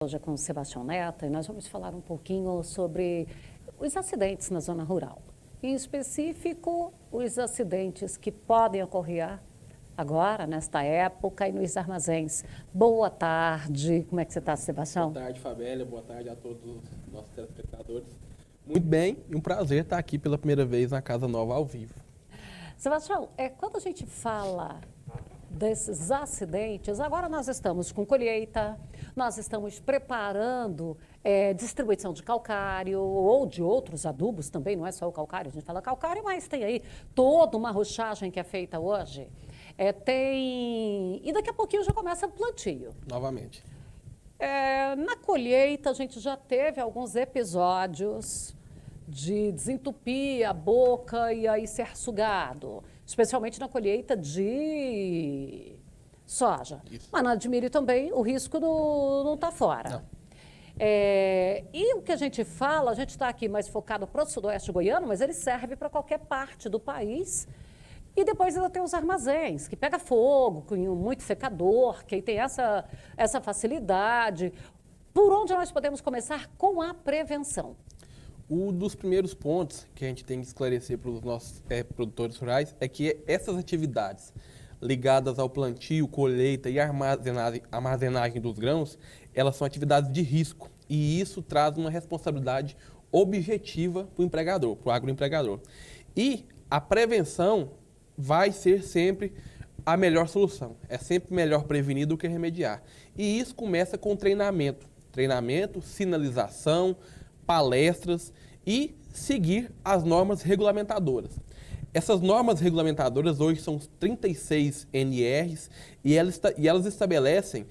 Hoje é com o Sebastião Neto e nós vamos falar um pouquinho sobre os acidentes na zona rural. Em específico, os acidentes que podem ocorrer agora, nesta época, e nos armazéns. Boa tarde, como é que você está, Sebastião? Boa tarde, Fabélia, boa tarde a todos os nossos telespectadores. Muito bem, e um prazer estar aqui pela primeira vez na Casa Nova ao vivo. Sebastião, quando a gente fala desses acidentes, agora nós estamos com colheita, nós estamos preparando distribuição de calcário ou de outros adubos também, não é só o calcário, a gente fala calcário, mas tem aí toda uma rochagem que é feita hoje. E daqui a pouquinho já começa o plantio. Novamente. Na colheita, a gente já teve alguns episódios de desentupir a boca e aí ser sugado, especialmente na colheita de soja. Isso. Mas não admire também, o risco não está fora. Não. E o que a gente fala, a gente está aqui mais focado para o sudoeste goiano, mas ele serve para qualquer parte do país. E depois ainda tem os armazéns, que pega fogo, com muito secador, que aí tem essa facilidade. Por onde nós podemos começar com a prevenção? Um dos primeiros pontos que a gente tem que esclarecer para os nossos produtores rurais é que essas atividades ligadas ao plantio, colheita e armazenagem dos grãos, elas são atividades de risco. E isso traz uma responsabilidade objetiva para o empregador, para o agroempregador. E a prevenção vai ser sempre a melhor solução. É sempre melhor prevenir do que remediar. E isso começa com treinamento. Treinamento, sinalização, palestras e seguir as normas regulamentadoras. Essas normas regulamentadoras hoje são 36 NRs e elas estabelecem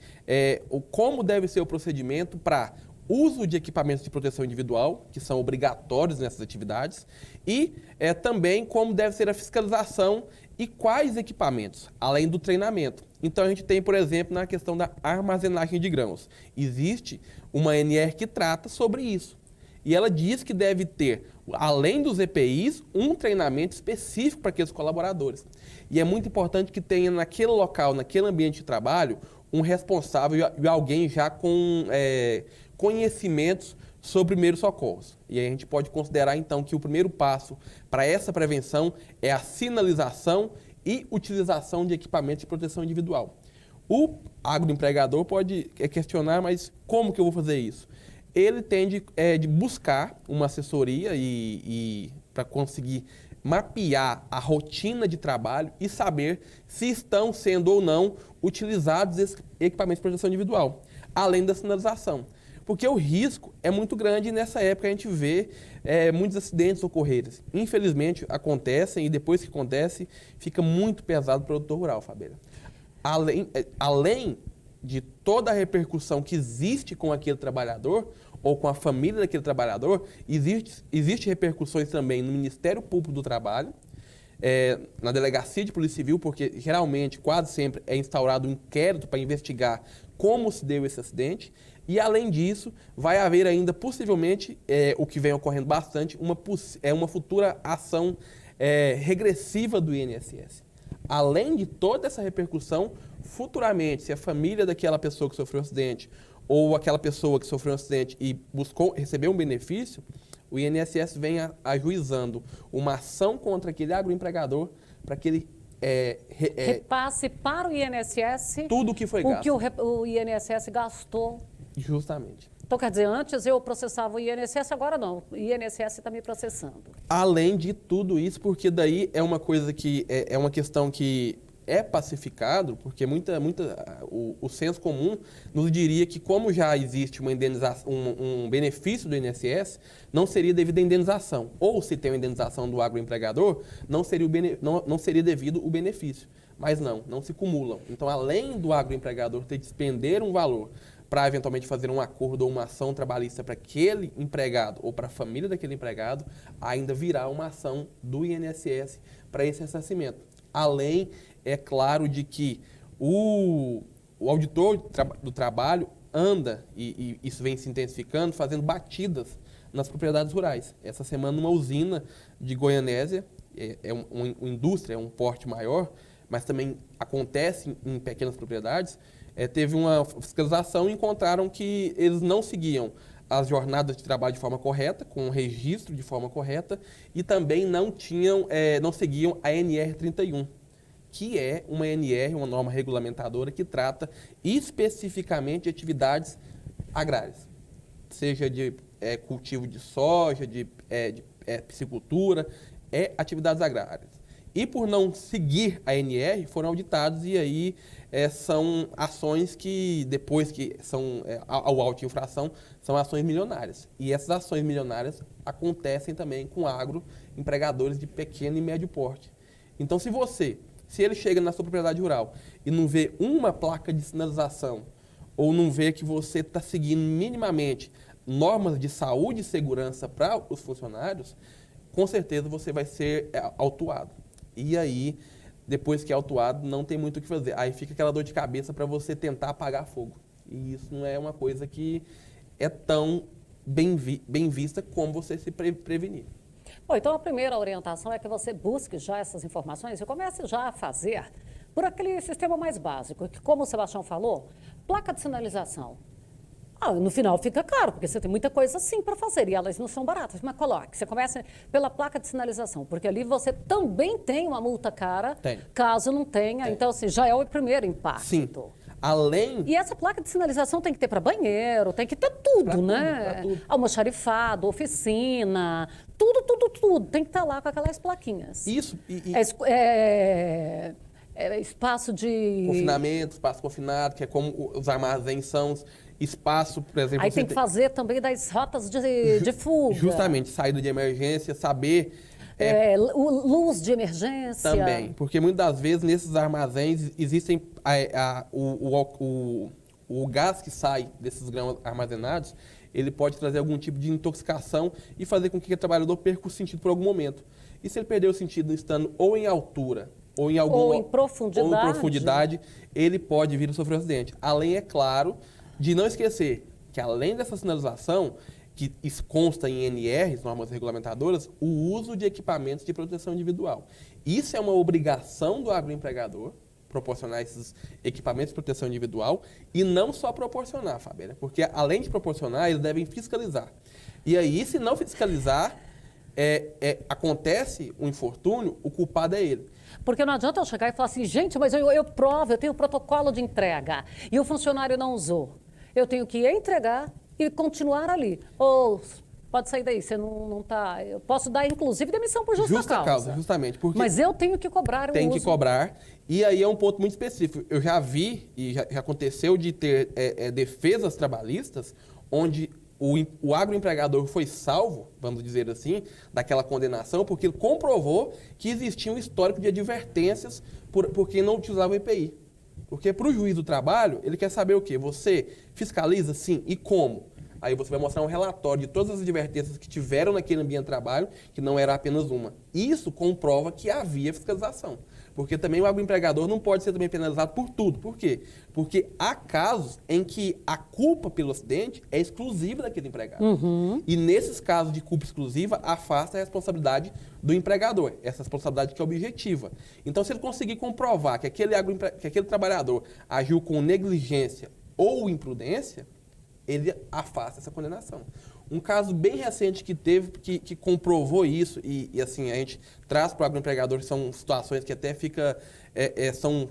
como deve ser o procedimento para uso de equipamentos de proteção individual, que são obrigatórios nessas atividades, e também como deve ser a fiscalização e quais equipamentos, além do treinamento. Então a gente tem, por exemplo, na questão da armazenagem de grãos. Existe uma NR que trata sobre isso. E ela diz que deve ter, além dos EPIs, um treinamento específico para aqueles colaboradores. E é muito importante que tenha naquele local, naquele ambiente de trabalho, um responsável e alguém já com conhecimentos sobre primeiros socorros. E aí a gente pode considerar, então, que o primeiro passo para essa prevenção é a sinalização e utilização de equipamentos de proteção individual. O agroempregador pode questionar, mas como que eu vou fazer isso? Ele tem de buscar uma assessoria para conseguir mapear a rotina de trabalho e saber se estão sendo ou não utilizados esses equipamentos de proteção individual, além da sinalização. Porque o risco é muito grande e nessa época a gente vê muitos acidentes ocorrerem. Infelizmente acontecem e depois que acontece fica muito pesado para o produtor rural, Fabíola. Além de toda a repercussão que existe com aquele trabalhador ou com a família daquele trabalhador, existe repercussões também no Ministério Público do Trabalho, na Delegacia de Polícia Civil, porque geralmente, quase sempre, é instaurado um inquérito para investigar como se deu esse acidente. E, além disso, vai haver ainda, possivelmente, o que vem ocorrendo bastante, uma futura ação regressiva do INSS. Além de toda essa repercussão, futuramente, se a família daquela pessoa que sofreu um acidente ou aquela pessoa que sofreu um acidente e recebeu um benefício, o INSS vem ajuizando uma ação contra aquele agroempregador para que ele repasse para o INSS tudo o que foi gasto. O que o INSS gastou. Justamente. Então, quer dizer, antes eu processava o INSS, agora não. O INSS está me processando. Além de tudo isso, porque daí é uma coisa que é uma questão que é pacificado, porque o senso comum nos diria que como já existe uma indenização, um benefício do INSS, não seria devida a indenização. Ou se tem uma indenização do agroempregador, não seria devido o benefício. Mas não se cumulam. Então, além do agroempregador ter de despender um valor para eventualmente fazer um acordo ou uma ação trabalhista para aquele empregado ou para a família daquele empregado, ainda virá uma ação do INSS para esse ressarcimento. Além, é claro, de que o auditor do trabalho anda, e isso vem se intensificando, fazendo batidas nas propriedades rurais. Essa semana, numa usina de Goianésia, uma indústria, um porte maior, mas também acontece em pequenas propriedades, teve uma fiscalização e encontraram que eles não seguiam as jornadas de trabalho de forma correta, com o registro de forma correta, e também não seguiam a NR31, que é uma NR, uma norma regulamentadora que trata especificamente de atividades agrárias, seja de cultivo de soja, de piscicultura, atividades agrárias. E por não seguir a NR, foram auditados e aí são ações que, depois que são ao auto de infração, são ações milionárias. E essas ações milionárias acontecem também com agroempregadores de pequeno e médio porte. Então, se ele chega na sua propriedade rural e não vê uma placa de sinalização, ou não vê que você está seguindo minimamente normas de saúde e segurança para os funcionários, com certeza você vai ser autuado. E aí, depois que é autuado, não tem muito o que fazer. Aí fica aquela dor de cabeça para você tentar apagar fogo. E isso não é uma coisa que é tão bem vista como você se prevenir. Bom, então a primeira orientação é que você busque já essas informações e comece já a fazer por aquele sistema mais básico, que, como o Sebastião falou, placa de sinalização. No final fica caro, porque você tem muita coisa assim para fazer e elas não são baratas. Mas coloque, você começa pela placa de sinalização, porque ali você também tem uma multa cara, caso não tenha. Tem. Então, assim, já é o primeiro impacto. Sim. Além... E essa placa de sinalização tem que ter para banheiro, tem que ter tudo, né? Almoxarifado, oficina, tudo. Tem que estar lá com aquelas plaquinhas. Isso. Espaço de... Confinamento, espaço confinado, que é como os armazéns são... Espaço, por exemplo... Aí tem que fazer também das rotas de fuga. Justamente, saída de emergência, saber... luz de emergência. Também, porque muitas das vezes nesses armazéns existem o gás que sai desses grãos armazenados, ele pode trazer algum tipo de intoxicação e fazer com que o trabalhador perca o sentido por algum momento. E se ele perder o sentido estando ou em altura, ou em profundidade, ele pode vir a sofrer um acidente. Além, é claro, de não esquecer que além dessa sinalização, que consta em NRs, normas regulamentadoras, o uso de equipamentos de proteção individual. Isso é uma obrigação do agroempregador, proporcionar esses equipamentos de proteção individual, e não só proporcionar, Fabiana, porque além de proporcionar, eles devem fiscalizar. E aí, se não fiscalizar, acontece um infortúnio, o culpado é ele. Porque não adianta eu chegar e falar assim, gente, mas eu provo, eu tenho protocolo de entrega, e o funcionário não usou. Eu tenho que entregar e continuar ali. Ou pode sair daí, você não está... Eu posso dar, inclusive, demissão por justa causa. Justamente. Porque mas eu tenho que cobrar o uso. Tem que cobrar. E aí é um ponto muito específico. Eu já vi, e já aconteceu de ter defesas trabalhistas, onde o agroempregador foi salvo, vamos dizer assim, daquela condenação, porque ele comprovou que existia um histórico de advertências por quem não utilizava o EPI. Porque para o juiz do trabalho, ele quer saber o quê? Você fiscaliza? Sim. E como? Aí você vai mostrar um relatório de todas as advertências que tiveram naquele ambiente de trabalho, que não era apenas uma. Isso comprova que havia fiscalização. Porque também o agroempregador não pode ser também penalizado por tudo. Por quê? Porque há casos em que a culpa pelo acidente é exclusiva daquele empregado. Uhum. E nesses casos de culpa exclusiva, afasta a responsabilidade do empregador. Essa responsabilidade que é objetiva. Então, se ele conseguir comprovar que aquele trabalhador agiu com negligência ou imprudência, ele afasta essa condenação. Um caso bem recente que teve, que comprovou isso, e assim, a gente traz para o agroempregador, são situações que até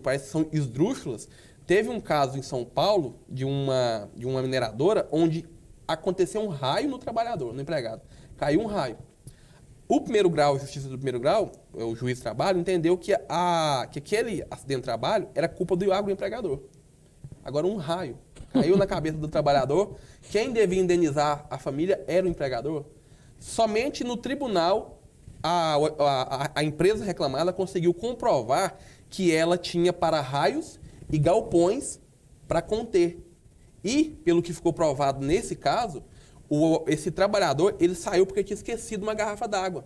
parece que são esdrúxulas. Teve um caso em São Paulo, de uma mineradora, onde aconteceu um raio no trabalhador, no empregado. Caiu um raio. O primeiro grau, a Justiça do Primeiro Grau, o juiz de trabalho, entendeu que aquele acidente de trabalho era culpa do agroempregador. Agora, um raio caiu na cabeça do trabalhador. Quem devia indenizar a família era o empregador. Somente no tribunal, a empresa reclamada conseguiu comprovar que ela tinha para-raios e galpões para conter. E, pelo que ficou provado nesse caso, esse trabalhador ele saiu porque tinha esquecido uma garrafa d'água.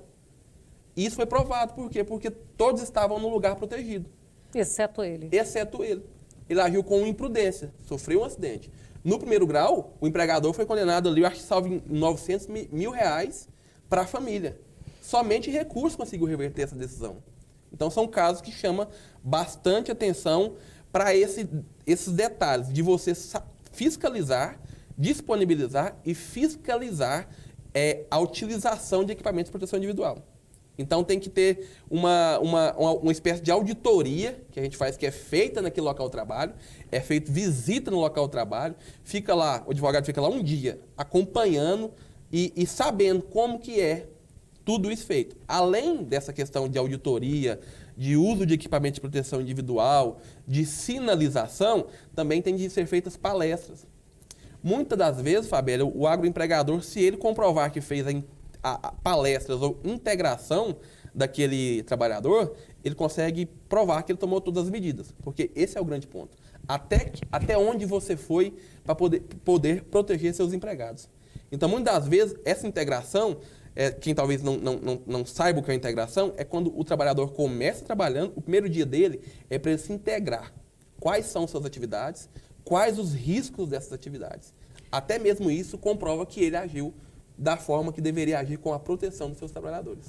Isso foi provado. Por quê? Porque todos estavam no lugar protegido. Exceto ele. Exceto ele. Ele agiu com imprudência, sofreu um acidente. No primeiro grau, o empregador foi condenado ali, eu acho que salvo em R$900 mil para a família. Somente recurso conseguiu reverter essa decisão. Então, são casos que chamam bastante atenção para esses detalhes de você fiscalizar, disponibilizar e fiscalizar a utilização de equipamentos de proteção individual. Então, tem que ter uma espécie de auditoria que a gente faz, que é feita naquele local de trabalho, é feita visita no local de trabalho, fica lá, o advogado fica lá um dia acompanhando e sabendo como que é tudo isso feito. Além dessa questão de auditoria, de uso de equipamento de proteção individual, de sinalização, também tem de ser feitas palestras. Muitas das vezes, Fabíola, o agroempregador, se ele comprovar que fez palestras ou integração daquele trabalhador, ele consegue provar que ele tomou todas as medidas, porque esse é o grande ponto. Até onde você foi para poder proteger seus empregados. Então, muitas das vezes, essa integração, quem talvez não saiba o que é integração, é quando o trabalhador começa trabalhando, o primeiro dia dele é para ele se integrar. Quais são suas atividades, quais os riscos dessas atividades. Até mesmo isso comprova que ele agiu da forma que deveria agir com a proteção dos seus trabalhadores.